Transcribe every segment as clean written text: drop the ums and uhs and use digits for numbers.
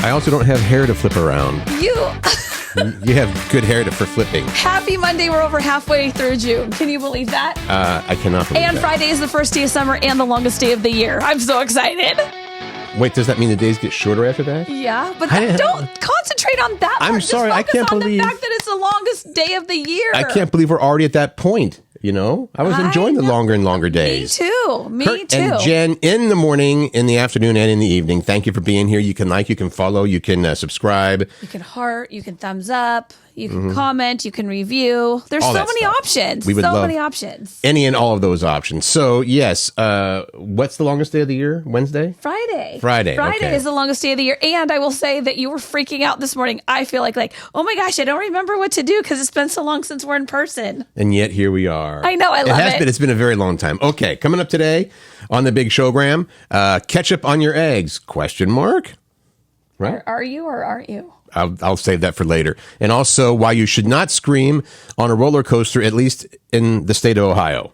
I also don't have hair to flip around. You have good hair for flipping. Happy Monday. We're over halfway through June. Can you believe that? I cannot believe And that. Friday is the first day of summer and the longest day of the year. I'm so excited. Wait, does that mean the days get shorter after that? Yeah, but don't concentrate on that part. I'm sorry, I can't believe... the fact that it's the longest day of the year. I can't believe we're already at that point. You know, I was enjoying the longer and longer days. Me Curt too. And Jen, in the morning, in the afternoon, and in the evening. Thank you for being here. You can like, you can follow, you can subscribe. You can heart, you can thumbs up, you can comment, you can review. There's All so that many stuff. options. We would love many options. Any and all of those options. So, yes, what's the longest day of the year? Wednesday? Friday. Friday okay. is the longest day of the year. And I will say that you were freaking out this morning. I feel like, oh my gosh, I don't remember what to do because it's been so long since we're in person. And yet here we are. I know, I love it. It's been a very long time. Okay, coming up today on the big showgram, ketchup on your eggs, question mark? Right? Are you or aren't you? I'll save that for later. And also why you should not scream on a roller coaster, at least in the state of Ohio.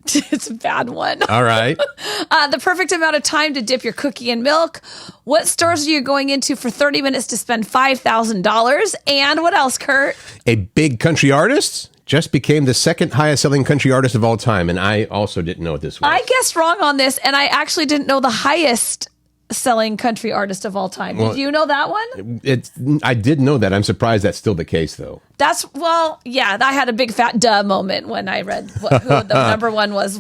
It's a bad one. All right. The perfect amount of time to dip your cookie in milk. What stores are you going into for 30 minutes to spend $5,000? And what else, Curt? A big country artist just became the second highest selling country artist of all time. And I also didn't know what this was. I guessed wrong on this, and I actually didn't know the highest selling country artist of all time. Did you know that one? I did know that. I'm surprised that's still the case, though. I had a big fat duh moment when I read who the number one was.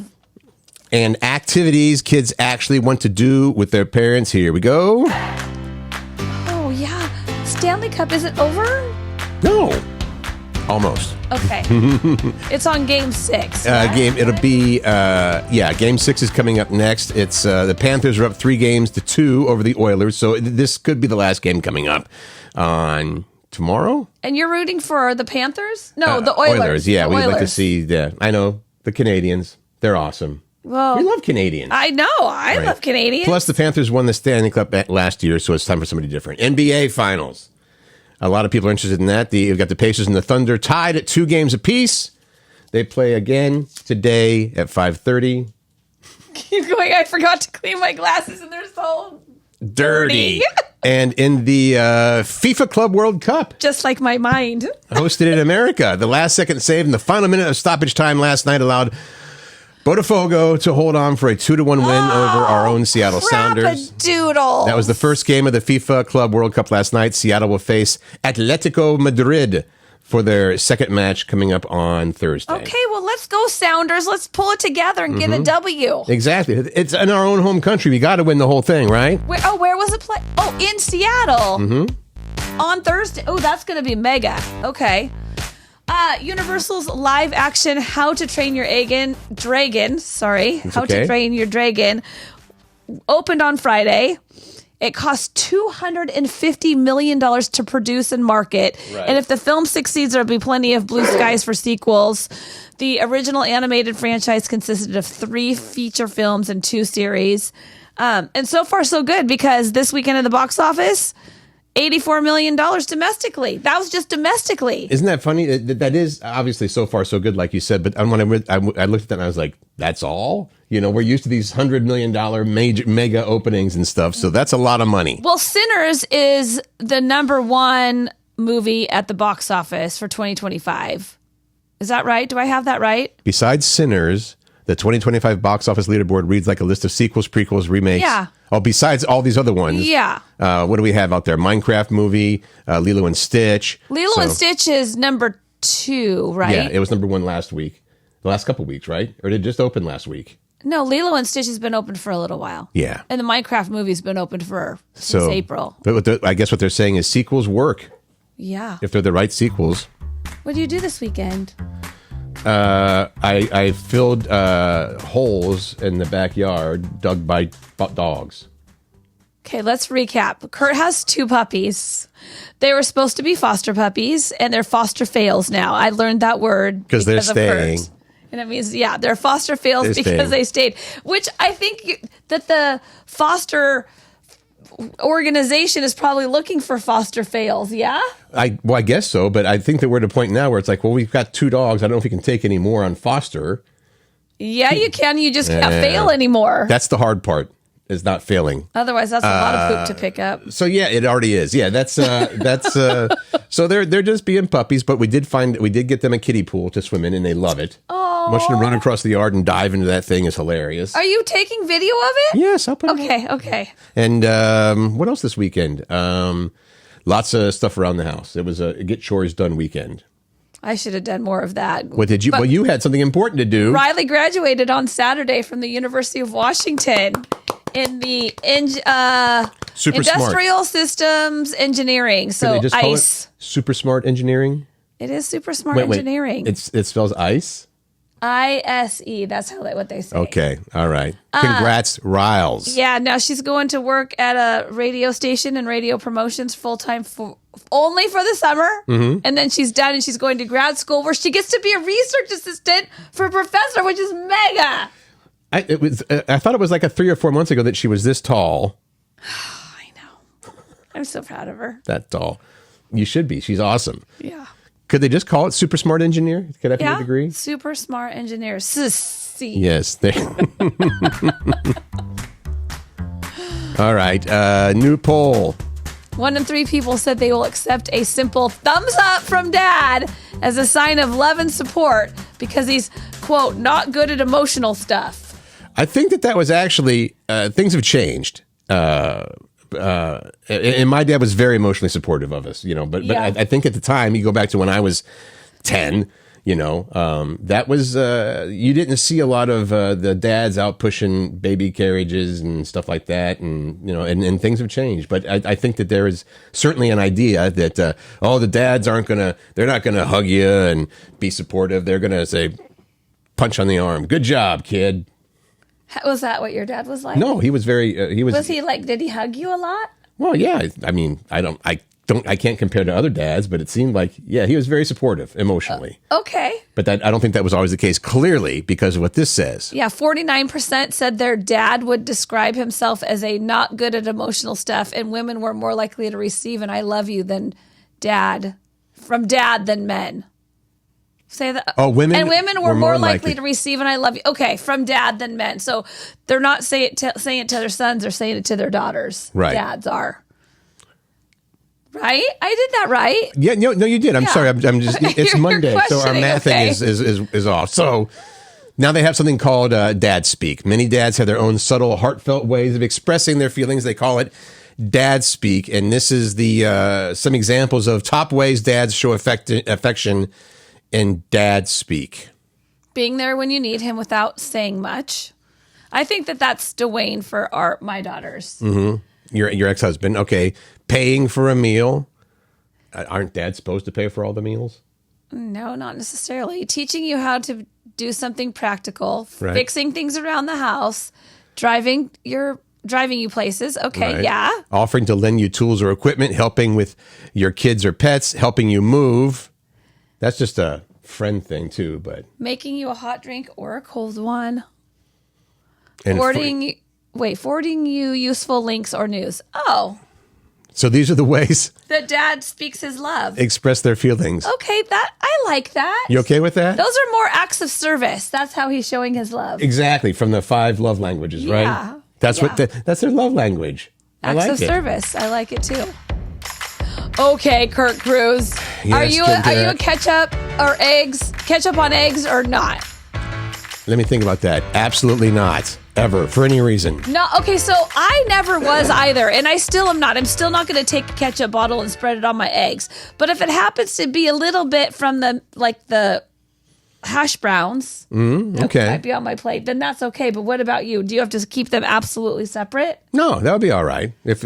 And activities kids actually want to do with their parents. Here we go. Oh, yeah. Stanley Cup, is it over? No. Almost. Okay. It's on game 6. It'll be, game 6 is coming up next. It's the Panthers are up 3-2 over the Oilers. So this could be the last game coming up on tomorrow. And you're rooting for the Panthers? No, the Oilers. Yeah, we'd like to see I know the Canadians. They're awesome. Well, we love Canadians. I know. I love Canadians. Plus, the Panthers won the Stanley Cup last year, so it's time for somebody different. NBA Finals. A lot of people are interested in that. You've got the Pacers and the Thunder tied at 2 games apiece. They play again today at 5:30. Keep going. I forgot to clean my glasses, and they're so dirty. And in the FIFA Club World Cup. Just like my mind. Hosted in America. The last-second save in the final minute of stoppage time last night allowed Botafogo to hold on for a 2-1 win over our own Seattle Sounders. Doodle. That was the first game of the FIFA Club World Cup last night. Seattle will face Atletico Madrid for their second match coming up on Thursday. Okay, well, let's go, Sounders. Let's pull it together and get a W. Exactly. It's in our own home country. We got to win the whole thing, right? Where was it played? Oh, in Seattle. On Thursday. Oh, that's going to be mega. Okay. Universal's live action How to Train Your Dragon. To Train Your Dragon opened on Friday. It cost $250 million to produce and market. Right. And if the film succeeds, there'll be plenty of blue skies for sequels. The original animated franchise consisted of 3 feature films and 2 series. And so far, so good, because this weekend at the box office, $84 million domestically. That was just domestically. Isn't that funny? That is obviously so far so good, like you said. But when I looked at that and I was like, that's all? You know, we're used to these $100 million mega openings and stuff. So that's a lot of money. Well, Sinners is the number 1 movie at the box office for 2025. Is that right? Do I have that right? Besides Sinners, the 2025 box office leaderboard reads like a list of sequels, prequels, remakes. Yeah. Oh, besides all these other ones. Yeah. What do we have out there? Minecraft movie, Lilo and Stitch. Lilo and Stitch is number 2, right? Yeah, it was number 1 last week. The last couple weeks, right? Or did it just open last week? No, Lilo and Stitch has been open for a little while. Yeah. And the Minecraft movie's been open since April. But I guess what they're saying is sequels work. Yeah. If they're the right sequels. What do you do this weekend? I filled holes in the backyard dug by dogs. Okay, let's recap. Curt has 2 puppies. They were supposed to be foster puppies, and they're foster fails now. I learned that word because they're staying. And it means, they're foster fails because they stayed. Which I think that the foster organization is probably looking for foster fails, yeah? I guess so, but I think that we're at a point now where it's like, well, we've got 2 dogs. I don't know if we can take any more on foster. Yeah, you can. You just can't fail anymore. That's the hard part. is not failing. Otherwise, that's a lot of poop to pick up. So yeah, it already is. Yeah, that's so they're just being puppies, but we did get them a kiddie pool to swim in, and they love it. Oh, watching them run across the yard and dive into that thing is hilarious. Are you taking video of it? Yes, I'll put it. Okay. And what else this weekend? Lots of stuff around the house. It was a get chores done weekend. I should have done more of that. What did you? Well, you had something important to do. Ryley graduated on Saturday from the University of Washington in the industrial systems engineering. So just ICE. Super smart engineering. It is super smart engineering. It spells ICE. ISE. That's what they say. Okay. All right. Congrats, Riles. Yeah. Now she's going to work at a radio station and radio promotions full time only for the summer. Mm-hmm. And then she's done and she's going to grad school where she gets to be a research assistant for a professor, which is mega. I thought it was like 3 or 4 months ago that she was this tall. I know. I'm so proud of her. That tall. You should be. She's awesome. Yeah. Could they just call it super smart engineer? Could I have a degree? Super smart engineer. Sissy. Yes. All right. New poll. 1 in 3 people said they will accept a simple thumbs up from dad as a sign of love and support because he's, quote, not good at emotional stuff. I think that was actually, things have changed. And my dad was very emotionally supportive of us, but I think at the time, you go back to when I was 10, that was, you didn't see a lot of the dads out pushing baby carriages and stuff like that. And, and things have changed. But I think that there is certainly an idea that, the dads they're not going to hug you and be supportive. They're going to say, punch on the arm. Good job, kid. Was that what your dad was like? No, he was very, Was he like, did he hug you a lot? Well, yeah. I mean, I can't compare to other dads, but it seemed like, he was very supportive emotionally. Okay. But I don't think that was always the case, clearly, because of what this says. Yeah, 49% said their dad would describe himself as a not good at emotional stuff, and women were more likely to receive an I love you than from dad than men. Say that. Oh, women were more likely to receive an I love you. Okay, from dad than men. So they're not saying it to their sons, they're saying it to their daughters. Right. Dads are. Right? I did that right. Yeah, no, you did. I'm sorry. I'm just. It's Monday, so our mathing is off. So now they have something called dad speak. Many dads have their own subtle, heartfelt ways of expressing their feelings. They call it dad speak, and this is the some examples of top ways dads show affection in dad speak. Being there when you need him without saying much. I think that's Dwayne for my daughters. Mm-hmm. Your ex-husband. Okay. Paying for a meal. Aren't dads supposed to pay for all the meals? No, not necessarily. Teaching you how to do something practical, right. Fixing things around the house, driving you places. Okay, right. Yeah. Offering to lend you tools or equipment, helping with your kids or pets, helping you move. That's just a friend thing too, but making you a hot drink or a cold one. And forwarding you useful links or news. Oh. So these are the ways that dad speaks his love. Express their feelings. Okay, I like that. You okay with that? Those are more acts of service. That's how he's showing his love. Exactly, from the 5 love languages, right? Yeah. That's that's their love language. Acts of service. I like it too. Okay, Curt Cruz. Yes, are you a ketchup on eggs or not? Let me think about that. Absolutely not. Ever. For any reason. No. Okay, so I never was either, and I still am not. I'm still not going to take a ketchup bottle and spread it on my eggs. But if it happens to be a little bit from the hash browns, okay, might be on my plate, then that's okay. But what about you? Do you have to keep them absolutely separate? No, that would be all right. If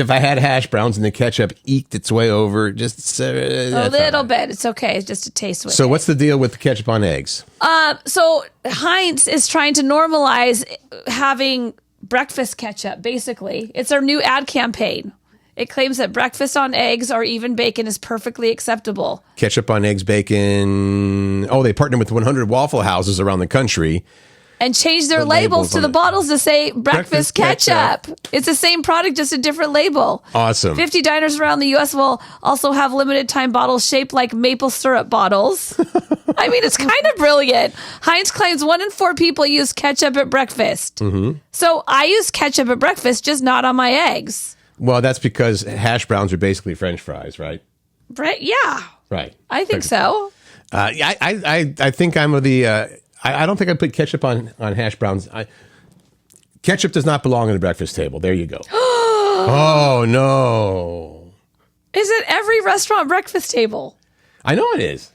I had hash browns and the ketchup eked its way over, just a little bit, it's okay. It's just a taste with it. So what's the deal with ketchup on eggs? So Heinz is trying to normalize having breakfast ketchup. Basically, it's our new ad campaign. It claims that breakfast on eggs or even bacon is perfectly acceptable. Ketchup on eggs, bacon. Oh, they partnered with 100 Waffle Houses around the country. And changed their labels to the bottles to say breakfast ketchup. It's the same product, just a different label. Awesome. 50 diners around the U.S. will also have limited time bottles shaped like maple syrup bottles. I mean, it's kind of brilliant. Heinz claims 1 in 4 people use ketchup at breakfast. Mm-hmm. So I use ketchup at breakfast, just not on my eggs. Well, that's because hash browns are basically French fries, right? Yeah. Right. I think so. I think I'm of the... I don't think I put ketchup on hash browns. Ketchup does not belong on the breakfast table. There you go. Oh, no. Is it every restaurant breakfast table? I know it is.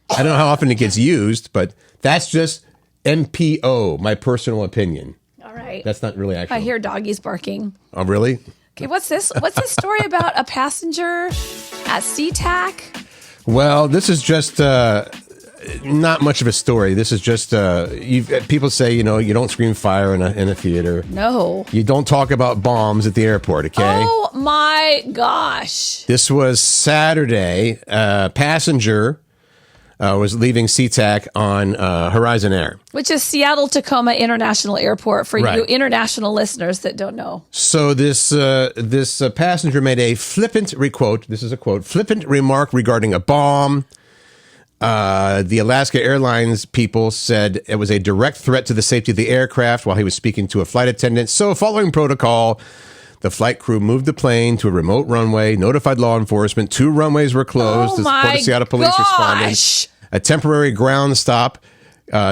I don't know how often it gets used, but that's just MPO, my personal opinion. All right. That's not really actual. I hear doggies barking. Oh, really? Okay, what's this? What's this story about a passenger at Sea-Tac? Well, this is just not much of a story. This is just people say, you don't scream fire in a theater. No. You don't talk about bombs at the airport, okay? Oh, my gosh. This was Saturday. A passenger was leaving Sea-Tac on Horizon Air. Which is Seattle-Tacoma International Airport for Right. you international listeners that don't know. So this passenger made a flippant remark regarding a bomb. The Alaska Airlines people said it was a direct threat to the safety of the aircraft while he was speaking to a flight attendant. So following protocol, the flight crew moved the plane to a remote runway, notified law enforcement. 2 runways were closed. Oh The my Port of Seattle police responded. A temporary ground stop.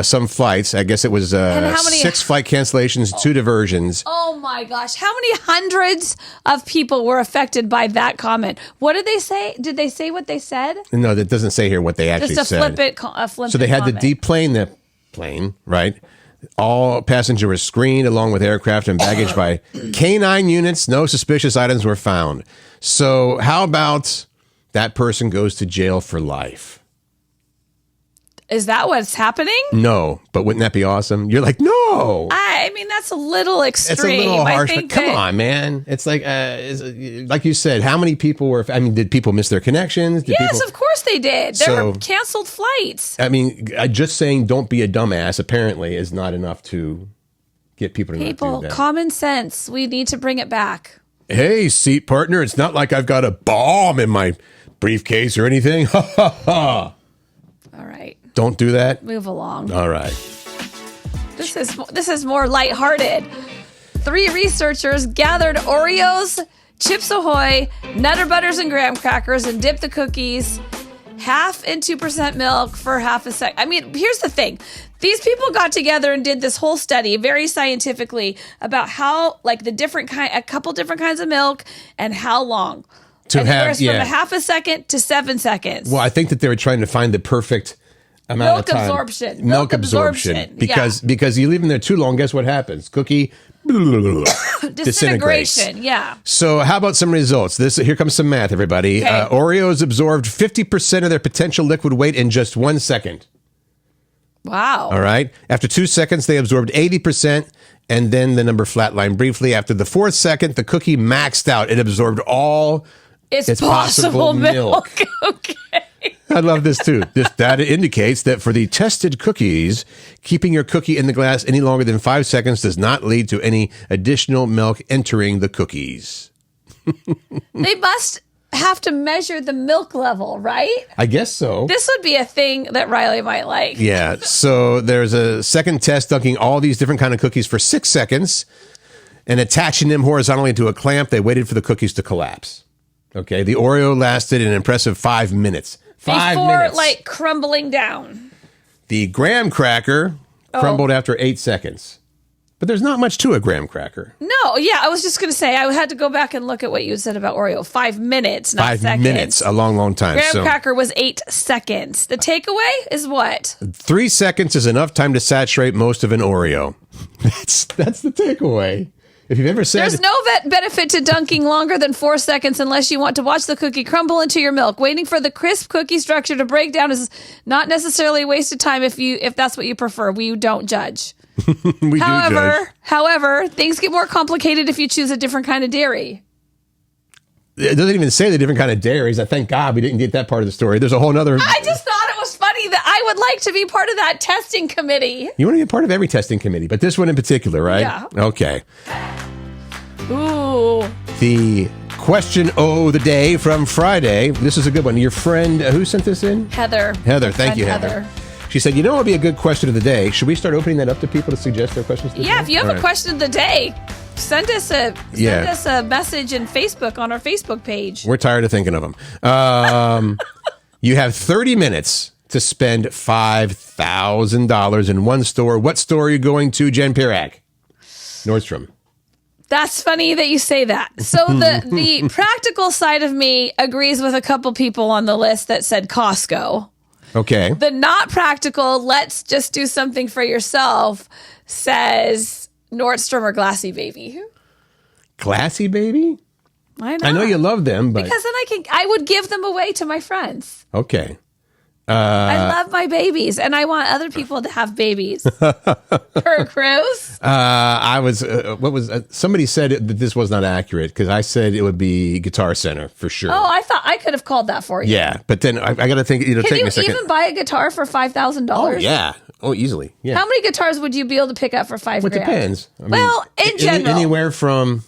Some flights. I guess it was 6 flight cancellations, 2 diversions. Oh my gosh. How many hundreds of people were affected by that comment? What did they say? Did they say what they said? No, that doesn't say here what they actually Just a said. flippant So they had comment. to deplane the plane, right? All passengers were screened along with aircraft and baggage by K-9 units. No suspicious items were found. So how about that person goes to jail for life? Is that what's happening? No, but wouldn't that be awesome? You're like, no. I mean, that's a little extreme. It's a little harsh, I but think come on, man. It's like you said, how many people were, did people miss their connections? Yes, of course they did. There So- were canceled flights. Just saying don't be a dumbass apparently is not enough to get people to not People, do that. common sense. We need to bring it back. Hey, seat partner, it's not like I've got a bomb in my briefcase or anything. Ha ha ha. All right. Don't do that. Move along. All right. This is more lighthearted. 3 researchers gathered Oreos, Chips Ahoy, Nutter Butters, and graham crackers and dipped the cookies half in 2% milk for half a second. I mean, here's the thing. These people got together and did this whole study very scientifically about how, like, a couple different kinds of milk and how long. From a half a second to 7 seconds. Well, I think that they were trying to find the perfect amount of time. Milk absorption. Because you leave them there too long, guess what happens? Cookie Disintegration. Yeah. So how about some results? Here comes some math, everybody. Okay. Oreos absorbed 50% of their potential liquid weight in just 1 second. Wow. All right. After 2 seconds, they absorbed 80%, and then the number flatlined briefly. After the 4th second, the cookie maxed out. It absorbed all its possible milk. Okay. I love this too. This data indicates that for the tested cookies, keeping your cookie in the glass any longer than 5 seconds does not lead to any additional milk entering the cookies. They must have to measure the milk level, right? I guess so. This would be a thing that Ryley might like. Yeah. So there's a second test dunking all these different kind of cookies for 6 seconds and attaching them horizontally to a clamp. They waited for the cookies to collapse. Okay. The Oreo lasted an impressive 5 minutes. Before, like, crumbling down. The graham cracker crumbled after 8 seconds. But there's not much to a graham cracker. No, yeah, I was just going to say, I had to go back and look at what you said about Oreo. 5 minutes, not 5 seconds. minutes, a long, long time. Graham cracker was 8 seconds. The takeaway is what? 3 seconds is enough time to saturate most of an Oreo. That's the takeaway. If you've ever said... There's no benefit to dunking longer than 4 seconds unless you want to watch the cookie crumble into your milk. Waiting for the crisp cookie structure to break down is not necessarily a waste of time if that's what you prefer. We don't judge. However, things get more complicated if you choose a different kind of dairy. It doesn't even say the different kind of dairies. I thank God we didn't get that part of the story. There's a whole other... I just thought it was funny that I would like to be part of that testing committee. You want to be a part of every testing committee, but this one in particular, right? Yeah. Okay. Ooh. The question of the day from Friday. This is a good one. Your friend, who sent this in? Heather. Thank you, Heather. She said, you know what would be a good question of the day? Should we start opening that up to people to suggest their questions? Yeah, if you have a question of the day, send us a message in Facebook on our Facebook page. We're tired of thinking of them. You have 30 minutes to spend $5,000 in one store. What store are you going to, Jen Pirak? Nordstrom. That's funny that you say that. So the practical side of me agrees with a couple people on the list that said Costco. Okay. The not practical, let's just do something for yourself, says Nordstrom or Glassy Baby. Glassy Baby? Why not? I know you love them, but because then I would give them away to my friends. Okay. I love my babies, and I want other people to have babies. Kurt Cruz? Somebody said that this was not accurate because I said it would be Guitar Center for sure. Oh, I thought I could have called that for you. Yeah, but then I got to think, take me a second. Can you even buy a guitar for $5,000? Oh, yeah. Oh, easily. Yeah. How many guitars would you be able to pick up for $5,000? Well, it depends. In general. Anywhere from,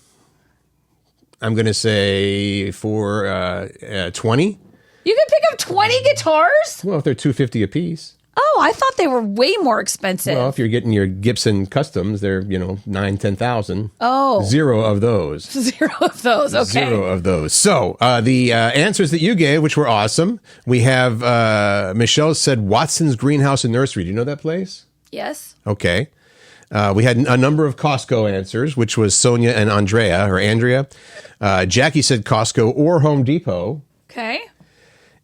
I'm going to say, for 20. You can pick up 20 guitars? Well, if they're $250 a piece. Oh, I thought they were way more expensive. Well, if you're getting your Gibson Customs, they're, $9,000-$10,000. Oh. Zero of those. Zero of those, okay. Zero of those. So, the answers that you gave, which were awesome, we have, Michelle said Watson's Greenhouse and Nursery. Do you know that place? Yes. Okay. We had a number of Costco answers, which was Sonia and Andrea. Jackie said Costco or Home Depot. Okay.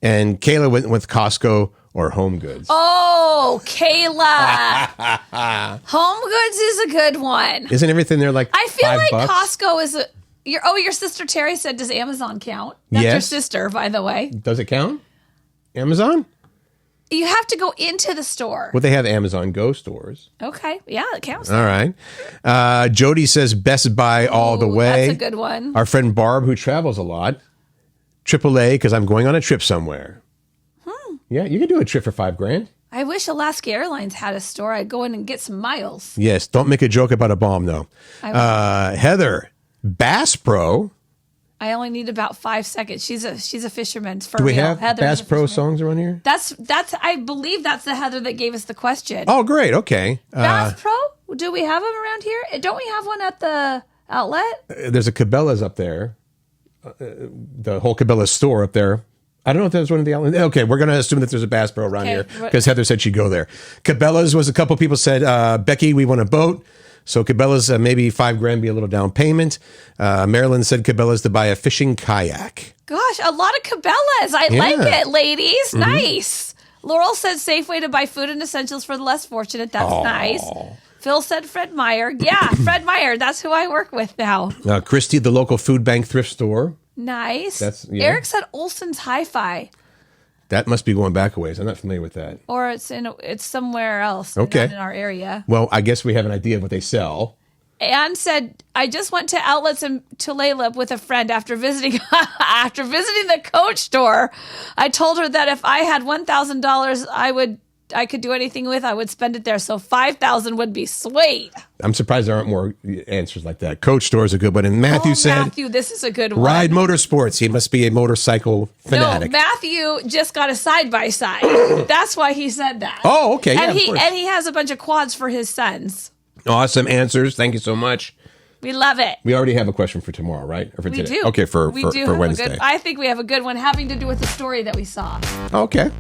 And Kayla went with Costco or Home Goods. Oh, Kayla. Home Goods is a good one. Isn't everything there like I feel like $5? Costco is your sister Terry said, does Amazon count? That's your sister, by the way. Does it count? Amazon? You have to go into the store. Well, they have Amazon Go stores. Okay. Yeah, it counts. All right. Jody says Best Buy all the way. That's a good one. Our friend Barb, who travels a lot. AAA, because I'm going on a trip somewhere. Yeah, you can do a trip for $5,000. I wish Alaska Airlines had a store. I'd go in and get some miles. Yes, don't make a joke about a bomb, though. Heather, Bass Pro. I only need about 5 seconds. She's a fisherman. For do we real. have Heather's Bass Pro songs around here? That's. I believe that's the Heather that gave us the question. Oh, great. Okay. Bass Pro? Do we have them around here? Don't we have one at the outlet? There's a Cabela's up there. The whole Cabela's store up there. I don't know if there's one of the outlets. Okay, we're going to assume that there's a Bass Pro around here because Heather said she'd go there. Cabela's was a couple people said, Becky, we want a boat. So Cabela's, maybe $5,000 be a little down payment. Marilyn said Cabela's to buy a fishing kayak. Gosh, a lot of Cabela's. I like it, ladies. Mm-hmm. Nice. Laurel said Safeway to buy food and essentials for the less fortunate. That's nice. Phil said Fred Meyer. Yeah, Fred Meyer. That's who I work with now. Christy, the local food bank thrift store. Nice. Eric said Olson's Hi-Fi. That must be going back a ways. I'm not familiar with that. Or it's somewhere else. Okay. Not in our area. Well, I guess we have an idea of what they sell. Anne said, I just went to outlets in Tulalip with a friend after visiting the Coach store. I told her that if I had $1,000 I could do anything with, I would spend it there. So $5,000 would be sweet. I'm surprised there aren't more answers like that. Coach store is a good one. And Matthew said, Matthew, this is a good one. Ride Motorsports. He must be a motorcycle fanatic. No, Matthew just got a side-by-side. That's why he said that. Oh, okay. And he has a bunch of quads for his sons. Awesome answers. Thank you so much. We love it. We already have a question for tomorrow, right? Or for today? Do. Okay, for Wednesday. I think we have a good one having to do with the story that we saw. Okay.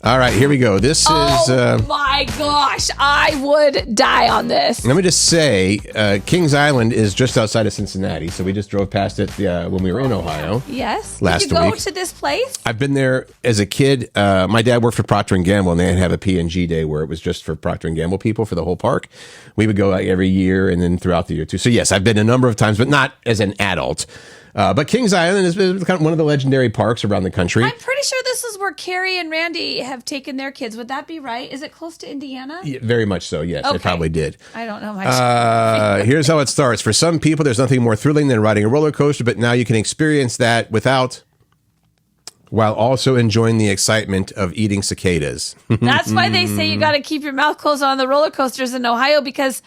All right, here we go. This is... Oh, my gosh. I would die on this. Let me just say, Kings Island is just outside of Cincinnati, so we just drove past it when we were in Ohio. Yes. Last Did you go week. to this place? I've been there as a kid. My dad worked for Procter & Gamble, and they'd have a P&G day where it was just for Procter & Gamble people for the whole park. We would go every year and then throughout the year, too. So, yes, I've been a number of times, but not as an adult. But Kings Island is kind of one of the legendary parks around the country. I'm pretty sure this is where Carrie and Randy have taken their kids. Would that be right? Is it close to Indiana? Yeah, very much so, yes. Okay. It probably did. I don't know much. Here's how it starts. For some people, there's nothing more thrilling than riding a roller coaster, but now you can experience that while also enjoying the excitement of eating cicadas. That's why they say you got to keep your mouth closed on the roller coasters in Ohio, because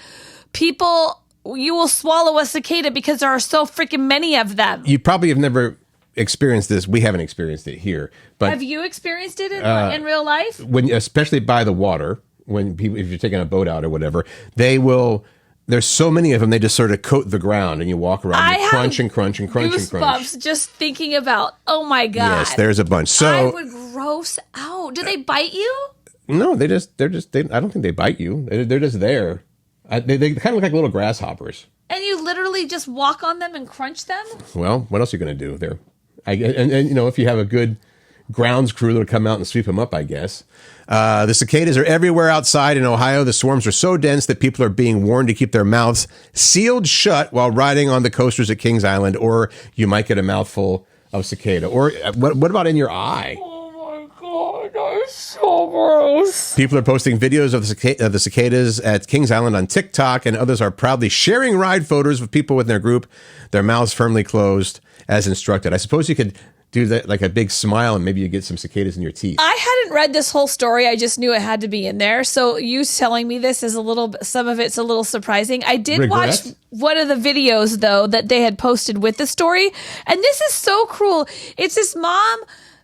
people you will swallow a cicada because there are so freaking many of them. You probably have never experienced this. We haven't experienced it here. But have you experienced it in real life? When, especially by the water, when people, if you're taking a boat out or whatever, they will. There's so many of them. They just sort of coat the ground, and you walk around and crunch and crunch and crunch and crunch. Goosebumps just thinking about. Oh my god! Yes, there's a bunch. So I would gross out. Do they bite you? No, they're just. I don't think they bite you. They're just there. They kind of look like little grasshoppers. And you literally just walk on them and crunch them? Well, what else are you going to do there? And you know, if you have a good grounds crew that'll come out and sweep them up, I guess. The cicadas are everywhere outside in Ohio. The swarms are so dense that people are being warned to keep their mouths sealed shut while riding on the coasters at Kings Island, or you might get a mouthful of cicada. Or what about in your eye? That's so gross. People are posting videos of the cicadas at Kings Island on TikTok, and others are proudly sharing ride photos with people within their group, their mouths firmly closed as instructed. I suppose you could do that, like a big smile, and maybe you get some cicadas in your teeth. I hadn't read this whole story. I just knew it had to be in there. So you telling me this is some of it's a little surprising. I did watch one of the videos, though, that they had posted with the story. And this is so cruel. It's this mom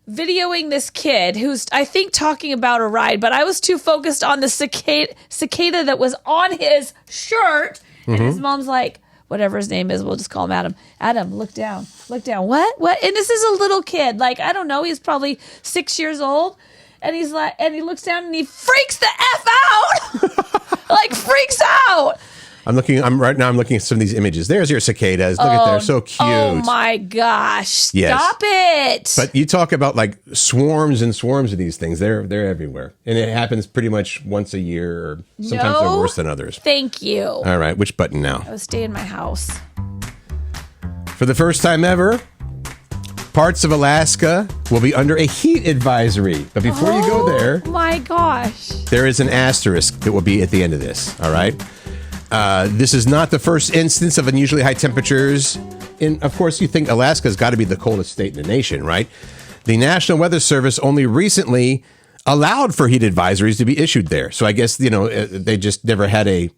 videoing this kid who's, I think, talking about a ride, but I was too focused on the cicada that was on his shirt. And his mom's like, whatever his name is, we'll just call him Adam. Adam, look down. Look down. What? And this is a little kid. Like, I don't know. He's probably 6 years old. And he's like, and he looks down and he freaks the F out. Like, freaks out. I'm looking at some of these images. There's your cicadas. Look at they're so cute. Oh my gosh. Yes. Stop it. But you talk about like swarms and swarms of these things. They're everywhere. And it happens pretty much once a year, or sometimes they're worse than others. Thank you. All right, which button now? I would stay in my house. For the first time ever, parts of Alaska will be under a heat advisory. But before you go there, oh my gosh, there is an asterisk that will be at the end of this. All right. This is not the first instance of unusually high temperatures. Of course, you think Alaska's got to be the coldest state in the nation, right? The National Weather Service only recently allowed for heat advisories to be issued there. So I guess, you know, they just never had they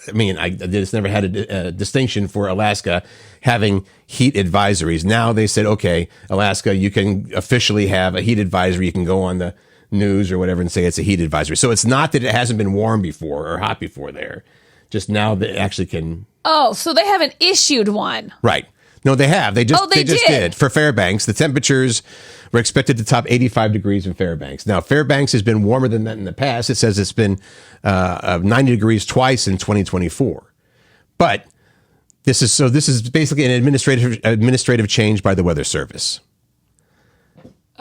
just never had a distinction for Alaska having heat advisories. Now they said, okay, Alaska, you can officially have a heat advisory. You can go on the news or whatever and say it's a heat advisory. So it's not that it hasn't been warm before or hot before there. Just now they actually can. Oh, so they haven't issued one. Right. No, they have. They just did. For Fairbanks, the temperatures were expected to top 85 degrees in Fairbanks. Now, Fairbanks has been warmer than that in the past. It says it's been 90 degrees twice in 2024. But this is basically an administrative change by the Weather Service.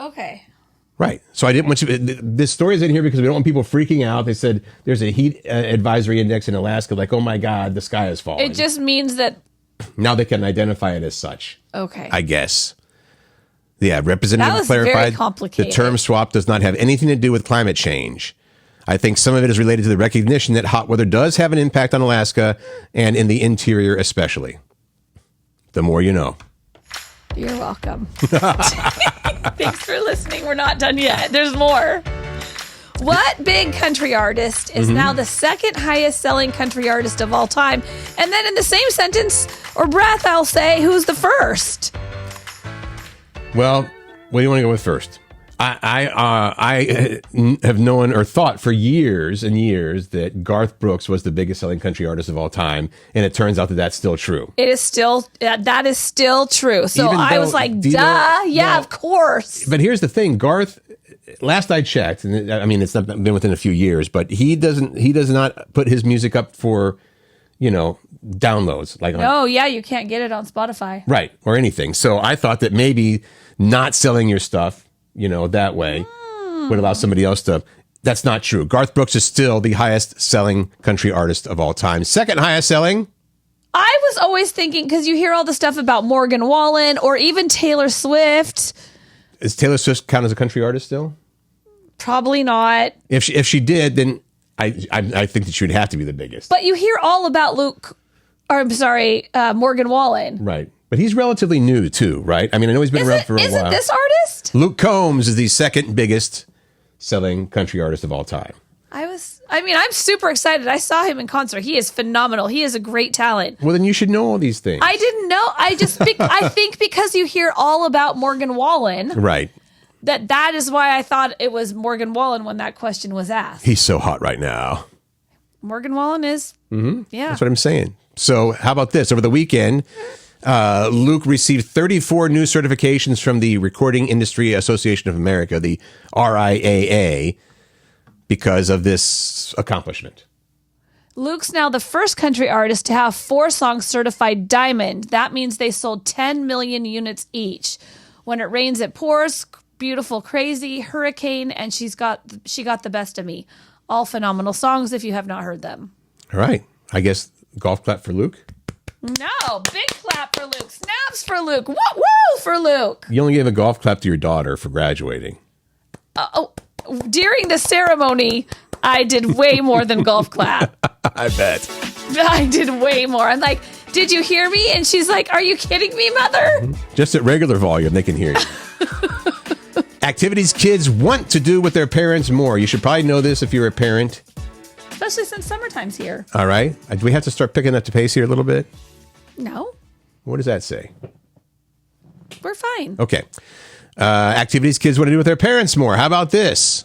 Okay. Right. So I didn't want you. This story is in here because we don't want people freaking out. They said there's a heat advisory index in Alaska. Like, oh my God, the sky is falling. It just means that now they can identify it as such. Okay. I guess. Yeah. Representative clarified very complicated. The term swap does not have anything to do with climate change. I think some of it is related to the recognition that hot weather does have an impact on Alaska and in the interior especially. The more you know. You're welcome. Thanks for listening. We're not done yet. There's more. What big country artist is now the second highest selling country artist of all time? And then in the same sentence or breath, I'll say, who's the first? Well, what do you want to go with first? I have known or thought for years and years that Garth Brooks was the biggest selling country artist of all time, and it turns out that that's still true. It is still that is still true. So I was like, duh, of course. But here's the thing, Garth. Last I checked, and I mean it's not been within a few years, but he does not put his music up for, downloads you can't get it on Spotify, right, or anything. So I thought that maybe not selling your stuff, that way would allow somebody else to. That's not true. Garth Brooks is still the highest selling country artist of all time. Second highest selling. I was always thinking, because you hear all the stuff about Morgan Wallen or even Taylor Swift. Is Taylor Swift count as a country artist still? Probably not. If she did, then I think that she would have to be the biggest. But you hear all about Morgan Wallen. Right. But he's relatively new too, right? I mean, I know he's been around for a while. Isn't this artist? Luke Combs is the second biggest selling country artist of all time. I I mean, I'm super excited. I saw him in concert. He is phenomenal. He is a great talent. Well, then you should know all these things. I didn't know. I think because you hear all about Morgan Wallen. Right. That is why I thought it was Morgan Wallen when that question was asked. He's so hot right now. Morgan Wallen is. Mm-hmm. Yeah. That's what I'm saying. So how about this? Over the weekend, Luke received 34 new certifications from the Recording Industry Association of America, the RIAA, because of this accomplishment. Luke's now the first country artist to have 4 songs certified diamond. That means they sold 10 million units each. When It Rains, It Pours, Beautiful Crazy, Hurricane, and She Got the Best of Me. All phenomenal songs if you have not heard them. All right. I guess golf clap for Luke? No, big clap for Luke. Snaps for Luke. Woo for Luke. You only gave a golf clap to your daughter for graduating. During the ceremony, I did way more than golf clap. I bet. I did way more. I'm like, did you hear me? And she's like, are you kidding me, mother? Just at regular volume, they can hear you. Activities kids want to do with their parents more. You should probably know this if you're a parent. Especially since summertime's here. All right. Do we have to start picking up the pace here a little bit? No. What does that say? We're fine. Okay. Activities kids want to do with their parents more. How about this?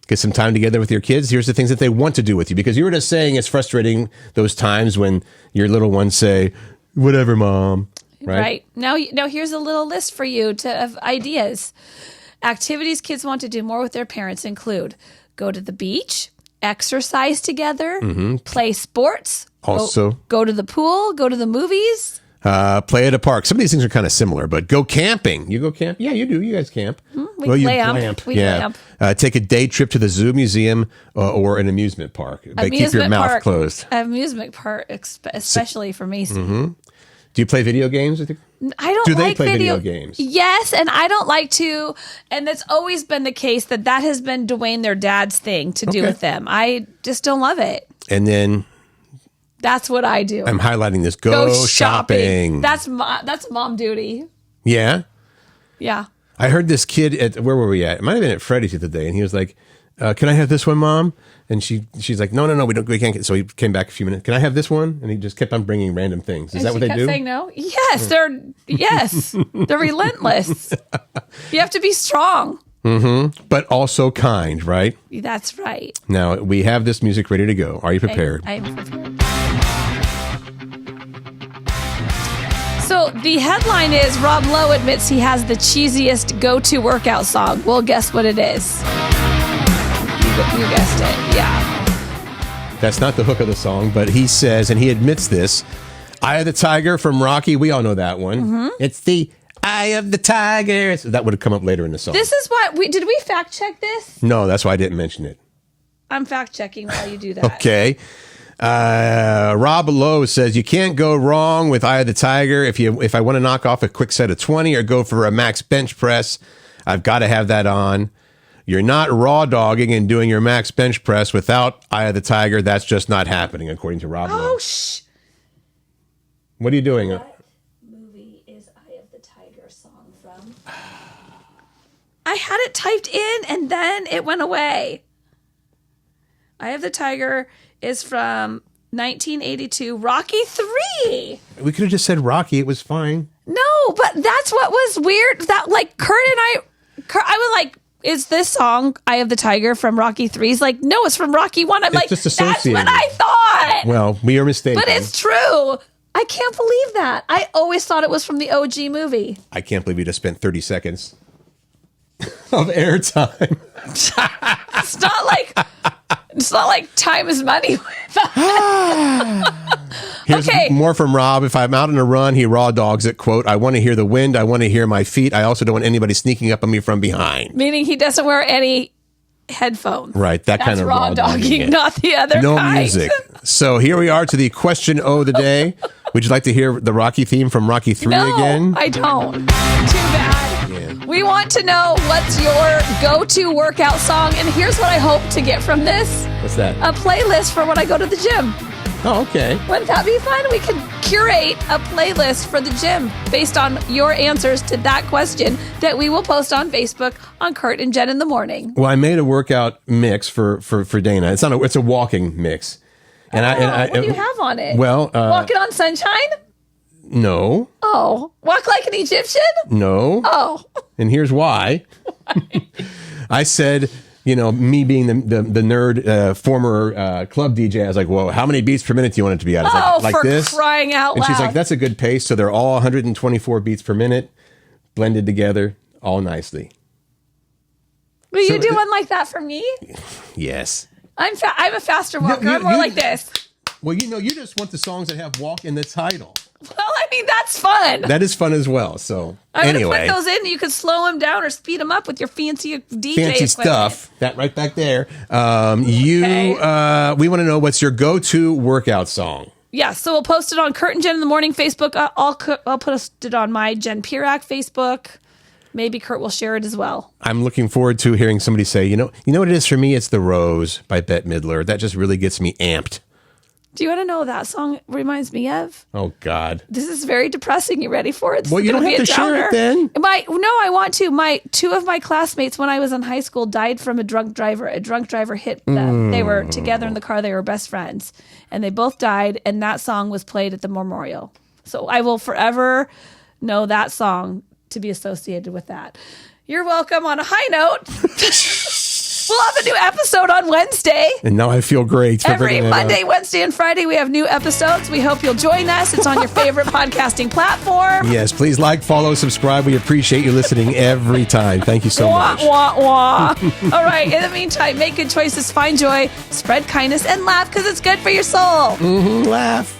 Get some time together with your kids. Here's the things that they want to do with you. Because you were just saying it's frustrating those times when your little ones say, whatever, Mom. Right. Now here's a little list for you of ideas. Activities kids want to do more with their parents include go to the beach, exercise together, play sports, also go to the pool, go to the movies. Play at a park. Some of these things are kind of similar, but go camping. You go camp? Yeah, you do. You guys camp. We glamp. Take a day trip to the zoo, museum, or an amusement park. Keep your mouth closed. Amusement park, especially for Macy. Mm-hmm. Do you play video games? I don't. Do they play video games? Yes, and I don't like to. And that's always been the case. That has been Dwayne, their dad's thing to do with them. I just don't love it. And then. That's what I do. I'm highlighting this. Go shopping. That's mom duty. Yeah? Yeah. I heard this kid where were we at? It might have been at Freddy's the other day, and he was like, can I have this one, Mom? And she's like, no, we can't. So he came back a few minutes. Can I have this one? And he just kept on bringing random things. Is that what they do? Saying no? Yes, they're relentless. You have to be strong. Mm-hmm. But also kind, right? That's right. Now, we have this music ready to go. Are you prepared? I am prepared. So the headline is Rob Lowe admits he has the cheesiest go-to workout song. Well, guess what it is? You guessed it. Yeah. That's not the hook of the song, but he says, and he admits this, Eye of the Tiger from Rocky. We all know that one. Mm-hmm. It's the Eye of the Tiger. That would have come up later in the song. This is why did we fact check this? No, that's why I didn't mention it. I'm fact checking while you do that. Okay. Rob Lowe says you can't go wrong with Eye of the Tiger. If I want to knock off a quick set of 20 or go for a max bench press, I've got to have that on. You're not raw dogging and doing your max bench press without Eye of the Tiger. That's just not happening, according to Rob Lowe. Oh, shh. What are you doing? What movie is Eye of the Tiger song from? I had it typed in and then it went away. Eye of the Tiger is from 1982, Rocky 3. We could have just said Rocky. It was fine. No, but that's what was weird. That like Curt and I was like, is this song Eye of the Tiger from Rocky 3? He's like, no, it's from Rocky 1. I'm like, just that's what I thought. Well, we are mistaken. But it's true. I can't believe that. I always thought it was from the OG movie. I can't believe you just spent 30 seconds of airtime. It's not like time is money. Here's more from Rob. If I'm out on a run, he raw dogs it. Quote, I want to hear the wind. I want to hear my feet. I also don't want anybody sneaking up on me from behind. Meaning he doesn't wear any headphones. Right. That's kind of raw dogging, not the other no kind. Music. So here we are to the question of the day. Would you like to hear the Rocky theme from Rocky 3 again? I don't. Too bad. Yeah. We want to know what's your go-to workout song. And here's what I hope to get from this. What's that? A playlist for when I go to the gym. Oh, okay. Wouldn't that be fun? We could curate a playlist for the gym based on your answers to that question that we will post on Facebook on Curt and Jen in the morning. Well, I made a workout mix for Dana. It's a walking mix. And what do you have on it? Well, Walking on sunshine? No. Oh, walk like an Egyptian? No. Oh. And here's why. I said, me being the nerd, former club DJ, I was like, well, how many beats per minute do you want it to be at? I was like for this. crying out loud. And she's like, that's a good pace. So they're all 124 beats per minute, blended together, all nicely. Will you do one like that for me? Yes. I'm a faster walker. I'm more like this. Well, you just want the songs that have walk in the title. Well, I mean, that's fun. That is fun as well. So I'm anyway. going to put those in. You can slow them down or speed them up with your fancy DJ fancy equipment. stuff. That right back there. We want to know what's your go-to workout song. Yeah, so we'll post it on Curt and Jen in the Morning Facebook. I'll post it on my Jen Pirak Facebook. Maybe Curt will share it as well. I'm looking forward to hearing somebody say, you know what it is for me? It's The Rose by Bette Midler. That just really gets me amped. Do you want to know what that song reminds me of? Oh, God. This is very depressing. You ready for it? Well, you don't have to share it then. I want to. Two of my classmates when I was in high school died from a drunk driver. A drunk driver hit them. They were together in the car. They were best friends. And they both died. And that song was played at the memorial. So I will forever know that song to be associated with that. You're welcome. On a high note, we'll have a new episode on Wednesday. And now I feel great. Every Monday, Wednesday, and Friday, we have new episodes. We hope you'll join us. It's on your favorite podcasting platform. Yes, please like, follow, subscribe. We appreciate you listening every time. Thank you so much. Wah, wah. All right. In the meantime, make good choices, find joy, spread kindness, and laugh because it's good for your soul. Laugh.